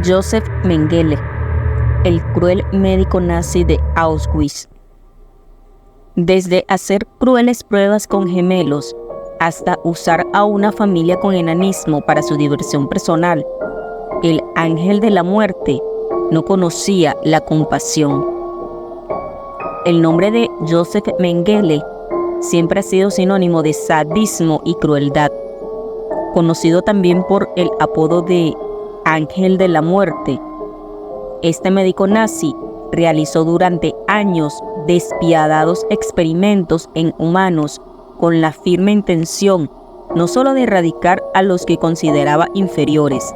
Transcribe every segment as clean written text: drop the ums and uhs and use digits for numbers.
Josef Mengele, el cruel médico nazi de Auschwitz. Desde hacer crueles pruebas con gemelos hasta usar a una familia con enanismo para su diversión personal, el ángel de la muerte no conocía la compasión. El nombre de Josef Mengele siempre ha sido sinónimo de sadismo y crueldad. Conocido también por el apodo de Ángel de la Muerte, este médico nazi realizó durante años despiadados experimentos en humanos con la firme intención no solo de erradicar a los que consideraba inferiores,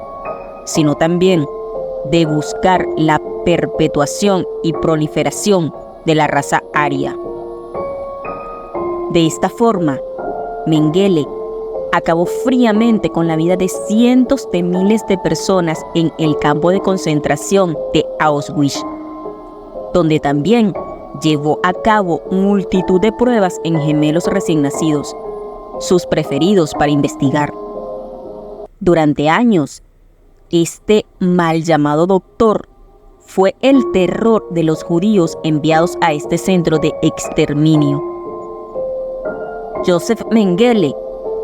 sino también de buscar la perpetuación y proliferación de la raza aria. De esta forma, Mengele acabó fríamente con la vida de cientos de miles de personas en el campo de concentración de Auschwitz, donde también llevó a cabo multitud de pruebas en gemelos recién nacidos, sus preferidos para investigar. Durante años, este mal llamado doctor fue el terror de los judíos enviados a este centro de exterminio. Josef Mengele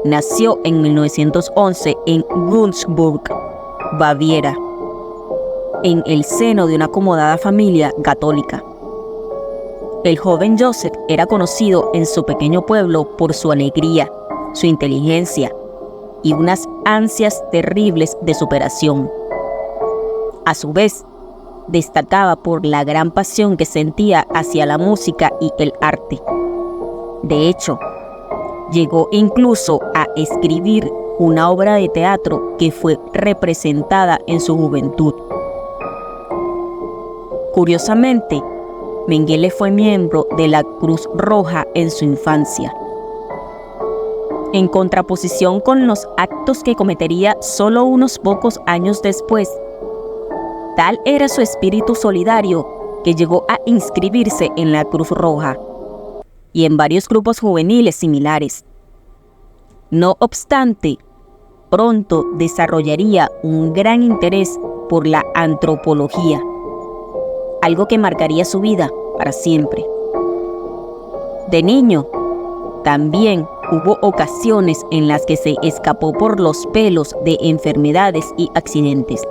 nació en 1911 en Günzburg, Baviera, en el seno de una acomodada familia católica. El joven Josef era conocido en su pequeño pueblo por su alegría, su inteligencia y unas ansias terribles de superación. A su vez, destacaba por la gran pasión que sentía hacia la música y el arte. De hecho, llegó incluso a escribir una obra de teatro que fue representada en su juventud. Curiosamente, Mengele fue miembro de la Cruz Roja en su infancia. En contraposición con los actos que cometería solo unos pocos años después, tal era su espíritu solidario que llegó a inscribirse en la Cruz Roja y en varios grupos juveniles similares. No obstante, pronto desarrollaría un gran interés por la antropología, algo que marcaría su vida para siempre. De niño, también hubo ocasiones en las que se escapó por los pelos de enfermedades y accidentes.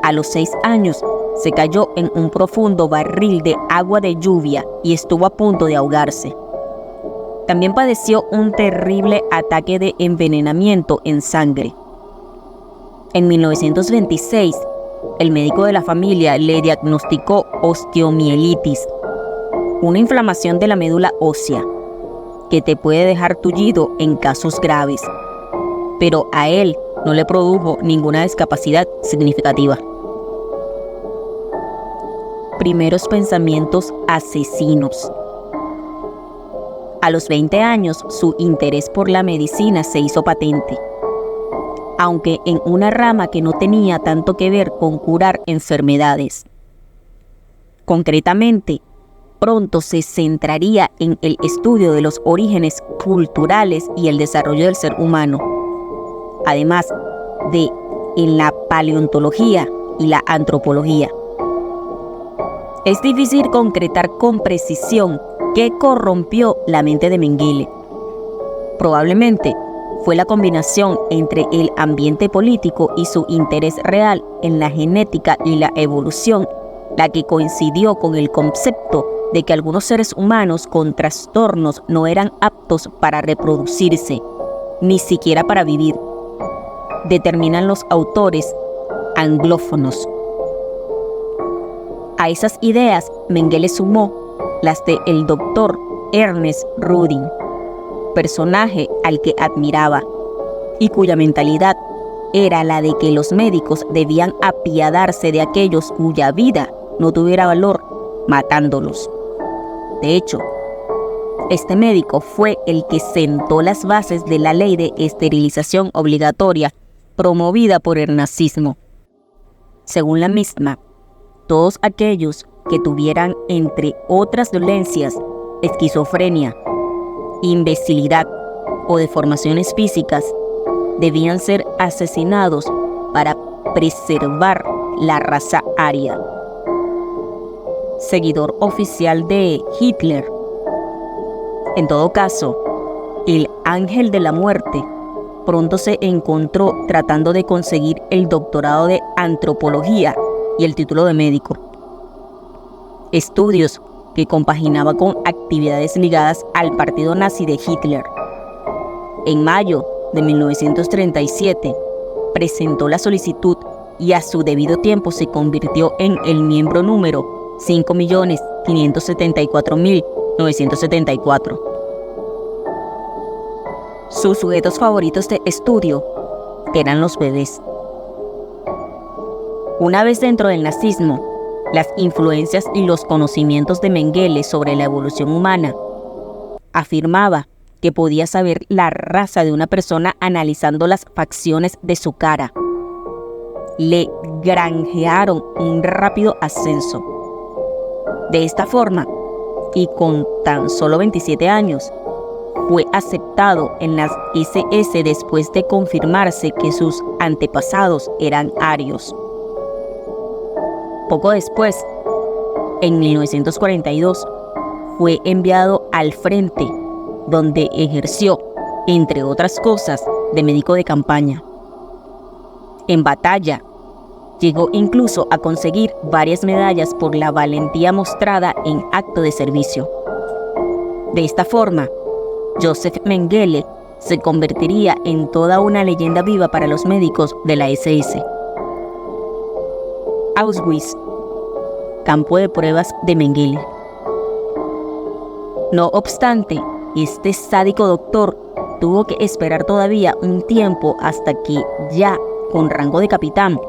A los 6 años, se cayó en un profundo barril de agua de lluvia y estuvo a punto de ahogarse. También padeció un terrible ataque de envenenamiento en sangre. En 1926, el médico de la familia le diagnosticó osteomielitis, una inflamación de la médula ósea, que te puede dejar tullido en casos graves, pero a él no le produjo ninguna discapacidad significativa. Primeros pensamientos asesinos. A los 20 años, su interés por la medicina se hizo patente, aunque en una rama que no tenía tanto que ver con curar enfermedades. Concretamente, pronto se centraría en el estudio de los orígenes culturales y el desarrollo del ser humano, además de en la paleontología y la antropología. Es difícil concretar con precisión qué corrompió la mente de Mengele. Probablemente fue la combinación entre el ambiente político y su interés real en la genética y la evolución la que coincidió con el concepto de que algunos seres humanos con trastornos no eran aptos para reproducirse, ni siquiera para vivir, determinan los autores anglófonos. A esas ideas, Mengele sumó las de el doctor Ernest Rudin, personaje al que admiraba y cuya mentalidad era la de que los médicos debían apiadarse de aquellos cuya vida no tuviera valor, matándolos. De hecho, este médico fue el que sentó las bases de la ley de esterilización obligatoria promovida por el nazismo. Según la misma, todos aquellos que tuvieran, entre otras dolencias, esquizofrenia, imbecilidad o deformaciones físicas, debían ser asesinados para preservar la raza aria. Seguidor oficial de Hitler. En todo caso, el ángel de la muerte pronto se encontró tratando de conseguir el doctorado de antropología y el título de médico. Estudios que compaginaba con actividades ligadas al partido nazi de Hitler. En mayo de 1937 presentó la solicitud y a su debido tiempo se convirtió en el miembro número 5.574.974. Sus sujetos favoritos de estudio eran los bebés. Una vez dentro del nazismo, las influencias y los conocimientos de Mengele sobre la evolución humana, afirmaba que podía saber la raza de una persona analizando las facciones de su cara. Le granjearon un rápido ascenso. De esta forma, y con tan solo 27 años, fue aceptado en las SS después de confirmarse que sus antepasados eran arios. Poco después, en 1942, fue enviado al frente, donde ejerció, entre otras cosas, de médico de campaña. En batalla, llegó incluso a conseguir varias medallas por la valentía mostrada en acto de servicio. De esta forma, Joseph Mengele se convertiría en toda una leyenda viva para los médicos de la SS. Auschwitz, campo de pruebas de Mengele. No obstante, este sádico doctor tuvo que esperar todavía un tiempo hasta que, ya con rango de capitán,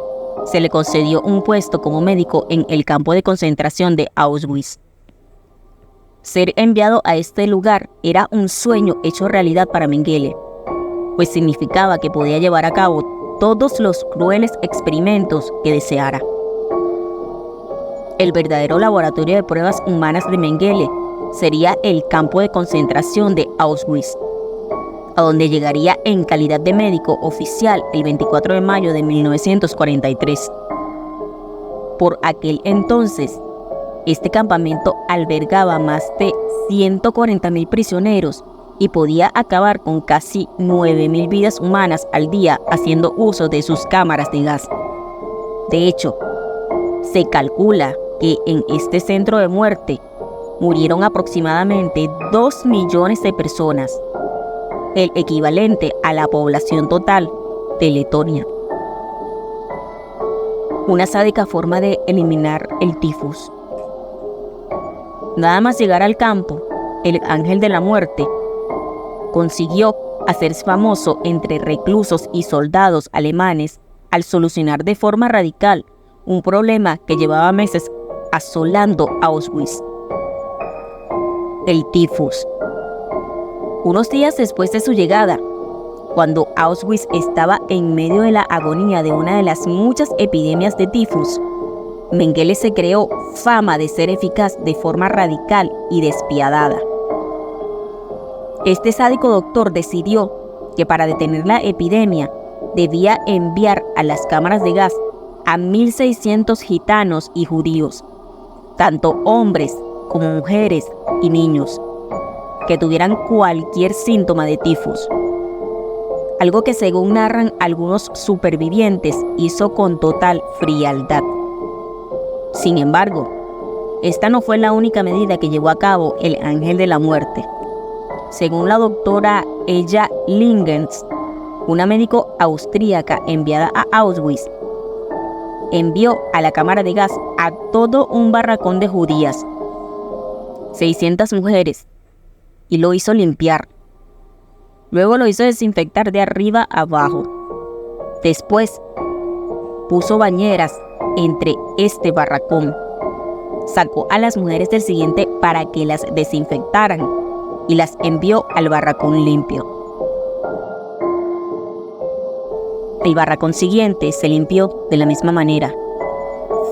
se le concedió un puesto como médico en el campo de concentración de Auschwitz. Ser enviado a este lugar era un sueño hecho realidad para Mengele, pues significaba que podía llevar a cabo todos los crueles experimentos que deseara. El verdadero laboratorio de pruebas humanas de Mengele sería el campo de concentración de Auschwitz, a donde llegaría en calidad de médico oficial el 24 de mayo de 1943. Por aquel entonces, este campamento albergaba más de 140.000 prisioneros y podía acabar con casi 9.000 vidas humanas al día haciendo uso de sus cámaras de gas. De hecho, se calcula que en este centro de muerte murieron aproximadamente 2 millones de personas, el equivalente a la población total de Letonia. Una sádica forma de eliminar el tifus. Nada más llegar al campo, el ángel de la muerte consiguió hacerse famoso entre reclusos y soldados alemanes al solucionar de forma radical un problema que llevaba meses asolando Auschwitz: el tifus. Unos días después de su llegada, cuando Auschwitz estaba en medio de la agonía de una de las muchas epidemias de tifus, Mengele se creó fama de ser eficaz de forma radical y despiadada. Este sádico doctor decidió que para detener la epidemia debía enviar a las cámaras de gas a 1.600 gitanos y judíos, tanto hombres como mujeres y niños, que tuvieran cualquier síntoma de tifus. Algo que, según narran algunos supervivientes, hizo con total frialdad. Sin embargo, esta no fue la única medida que llevó a cabo el ángel de la muerte. Según la doctora Ella Lingens, una médico austríaca enviada a Auschwitz, envió a la cámara de gas a todo un barracón de judías, 600 mujeres, y lo hizo limpiar. Luego lo hizo desinfectar de arriba a abajo. Después, puso bañeras entre este barracón. Sacó a las mujeres del siguiente para que las desinfectaran y las envió al barracón limpio. El barracón siguiente se limpió de la misma manera.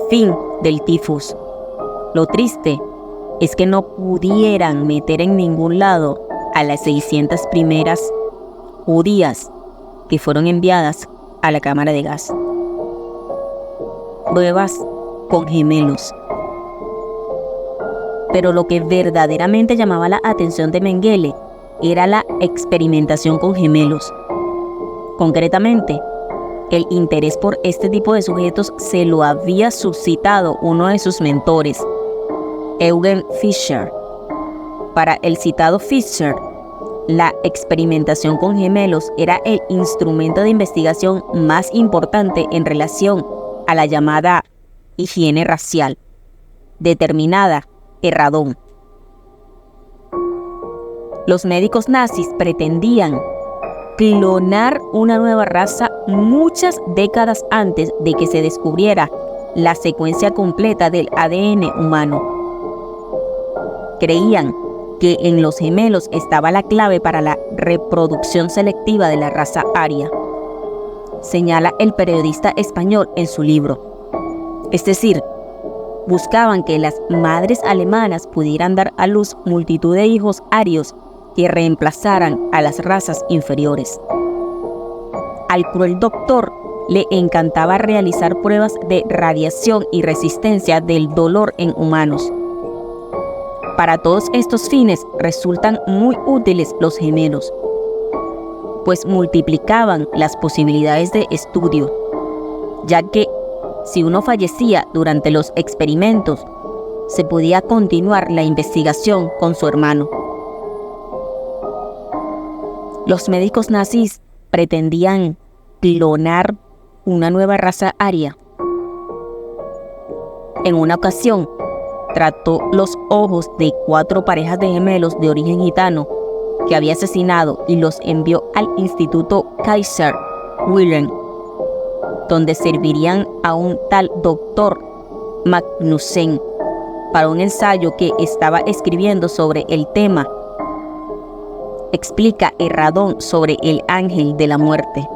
Fin del tifus. Lo triste es que no pudieran meter en ningún lado a las 600 primeras judías que fueron enviadas a la cámara de gas. pruebas con gemelos. Pero lo que verdaderamente llamaba la atención de Mengele era la experimentación con gemelos. Concretamente, el interés por este tipo de sujetos se lo había suscitado uno de sus mentores, Eugen Fischer. Para el citado Fischer, la experimentación con gemelos era el instrumento de investigación más importante en relación a la llamada higiene racial, determinada Erradón. Los médicos nazis pretendían clonar una nueva raza muchas décadas antes de que se descubriera la secuencia completa del ADN humano. Creían que en los gemelos estaba la clave para la reproducción selectiva de la raza aria, señala el periodista español en su libro. Es decir, buscaban que las madres alemanas pudieran dar a luz multitud de hijos arios que reemplazaran a las razas inferiores. Al cruel doctor le encantaba realizar pruebas de radiación y resistencia del dolor en humanos. Para todos estos fines resultan muy útiles los gemelos, pues multiplicaban las posibilidades de estudio, ya que si uno fallecía durante los experimentos, se podía continuar la investigación con su hermano. Los médicos nazis pretendían clonar una nueva raza aria. En una ocasión, trató los ojos de 4 parejas de gemelos de origen gitano que había asesinado y los envió al Instituto Kaiser Wilhelm, donde servirían a un tal doctor Magnussen para un ensayo que estaba escribiendo sobre el tema. Explica Erradón sobre el ángel de la muerte.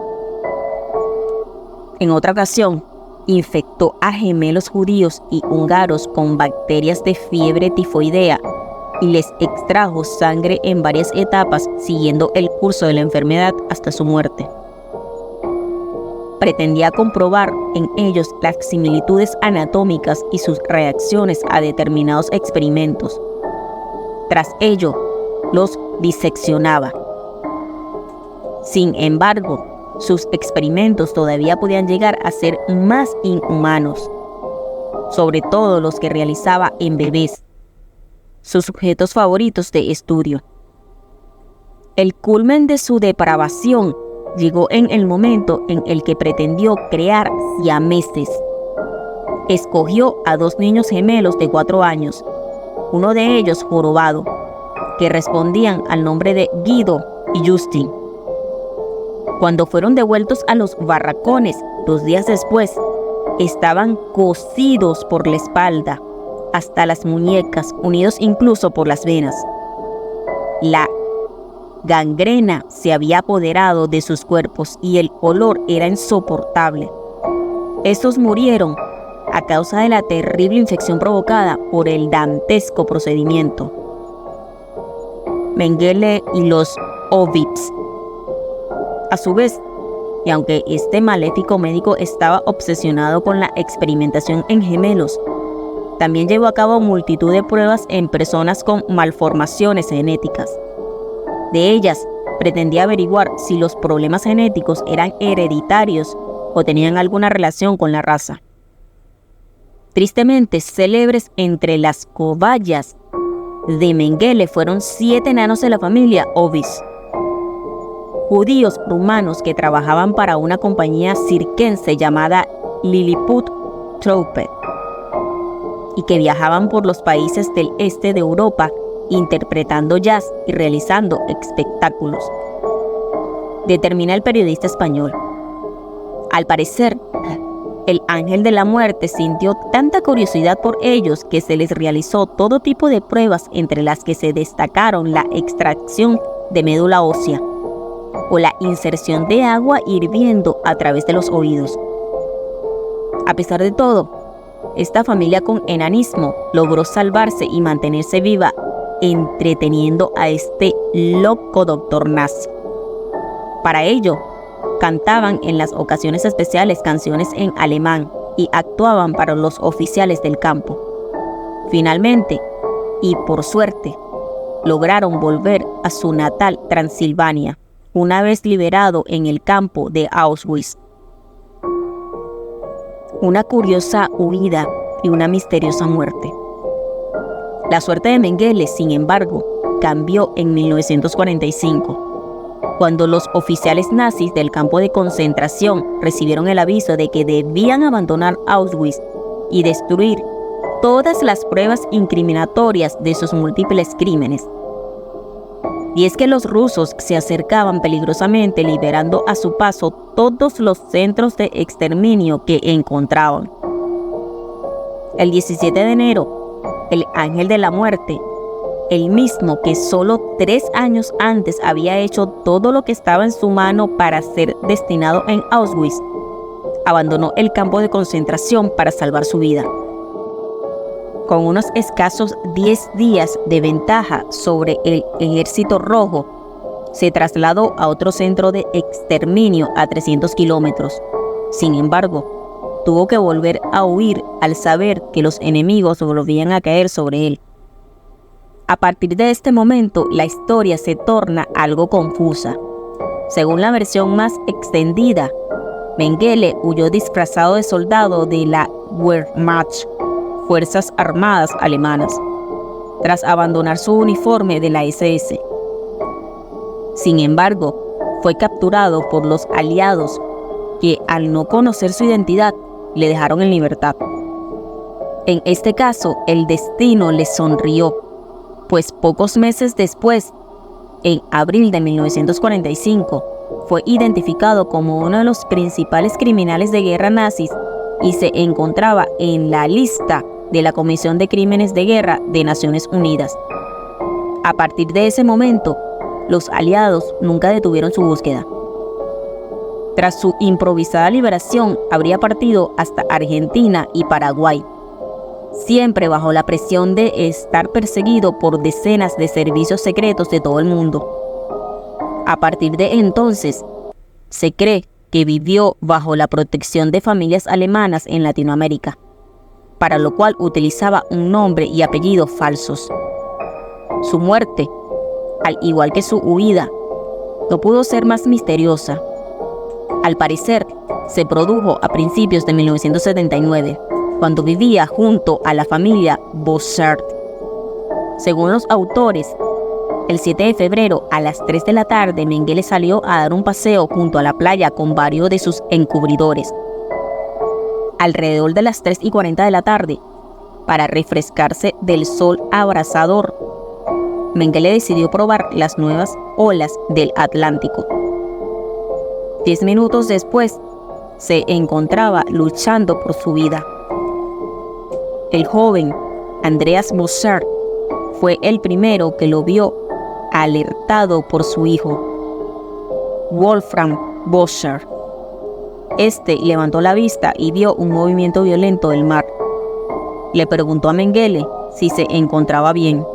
En otra ocasión, infectó a gemelos judíos y húngaros con bacterias de fiebre tifoidea y les extrajo sangre en varias etapas siguiendo el curso de la enfermedad hasta su muerte. Pretendía comprobar en ellos las similitudes anatómicas y sus reacciones a determinados experimentos. Tras ello, los diseccionaba. Sin embargo, sus experimentos todavía podían llegar a ser más inhumanos, sobre todo los que realizaba en bebés, sus sujetos favoritos de estudio. El culmen de su depravación llegó en el momento en el que pretendió crear siameses. Escogió a 2 niños gemelos de 4 años, uno de ellos jorobado, que respondían al nombre de Guido y Justin. Cuando fueron devueltos a los barracones 2 días después, estaban cosidos por la espalda hasta las muñecas, unidos incluso por las venas. La gangrena se había apoderado de sus cuerpos y el olor era insoportable. Estos murieron a causa de la terrible infección provocada por el dantesco procedimiento. Mengele y los Ovitz. A su vez, y aunque este maléfico médico estaba obsesionado con la experimentación en gemelos, también llevó a cabo multitud de pruebas en personas con malformaciones genéticas. De ellas, pretendía averiguar si los problemas genéticos eran hereditarios o tenían alguna relación con la raza. Tristemente célebres entre las cobayas de Mengele fueron 7 enanos de la familia Ovitz, judíos rumanos que trabajaban para una compañía circense llamada Lilliput Troupe y que viajaban por los países del este de Europa interpretando jazz y realizando espectáculos. Determina el periodista español. Al parecer, el ángel de la muerte sintió tanta curiosidad por ellos que se les realizó todo tipo de pruebas, entre las que se destacaron la extracción de médula ósea o la inserción de agua hirviendo a través de los oídos. A pesar de todo, esta familia con enanismo logró salvarse y mantenerse viva, entreteniendo a este loco doctor nazi. Para ello, cantaban en las ocasiones especiales canciones en alemán y actuaban para los oficiales del campo. Finalmente, y por suerte, lograron volver a su natal Transilvania, una vez liberado en el campo de Auschwitz. Una curiosa huida y una misteriosa muerte. La suerte de Mengele, sin embargo, cambió en 1945, cuando los oficiales nazis del campo de concentración recibieron el aviso de que debían abandonar Auschwitz y destruir todas las pruebas incriminatorias de sus múltiples crímenes. Y es que los rusos se acercaban peligrosamente, liberando a su paso todos los centros de exterminio que encontraban. El 17 de enero, el Ángel de la Muerte, el mismo que solo 3 años antes había hecho todo lo que estaba en su mano para ser destinado en Auschwitz, abandonó el campo de concentración para salvar su vida. Con unos escasos 10 días de ventaja sobre el Ejército Rojo, se trasladó a otro centro de exterminio a 300 kilómetros. Sin embargo, tuvo que volver a huir al saber que los enemigos volvían a caer sobre él. A partir de este momento, la historia se torna algo confusa. Según la versión más extendida, Mengele huyó disfrazado de soldado de la Wehrmacht, Fuerzas Armadas alemanas, tras abandonar su uniforme de la SS. Sin embargo, fue capturado por los aliados que, al no conocer su identidad, le dejaron en libertad. En este caso, el destino le sonrió, pues pocos meses después, en abril de 1945, fue identificado como uno de los principales criminales de guerra nazis y se encontraba en la lista de la Comisión de Crímenes de Guerra de Naciones Unidas. A partir de ese momento, los aliados nunca detuvieron su búsqueda. Tras su improvisada liberación, habría partido hasta Argentina y Paraguay, siempre bajo la presión de estar perseguido por decenas de servicios secretos de todo el mundo. A partir de entonces, se cree que vivió bajo la protección de familias alemanas en Latinoamérica, para lo cual utilizaba un nombre y apellido falsos. Su muerte, al igual que su huida, no pudo ser más misteriosa. Al parecer, se produjo a principios de 1979, cuando vivía junto a la familia Bossert. Según los autores, el 7 de febrero a las 3 de la tarde, Mengele salió a dar un paseo junto a la playa con varios de sus encubridores. Alrededor de las 3:40 de la tarde, para refrescarse del sol abrasador, Mengele decidió probar las nuevas olas del Atlántico. 10 minutos después, se encontraba luchando por su vida. El joven Andreas Bossert fue el primero que lo vio, alertado por su hijo, Wolfram Bossert. Este levantó la vista y vio un movimiento violento del mar. Le preguntó a Mengele si se encontraba bien.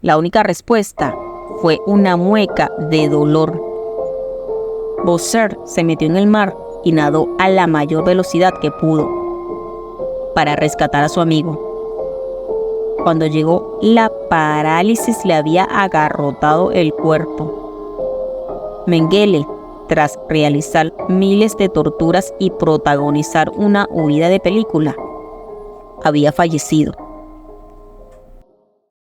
La única respuesta fue una mueca de dolor. Bossert se metió en el mar y nadó a la mayor velocidad que pudo para rescatar a su amigo. Cuando llegó, la parálisis le había agarrotado el cuerpo. Mengele, tras realizar miles de torturas y protagonizar una huida de película, había fallecido.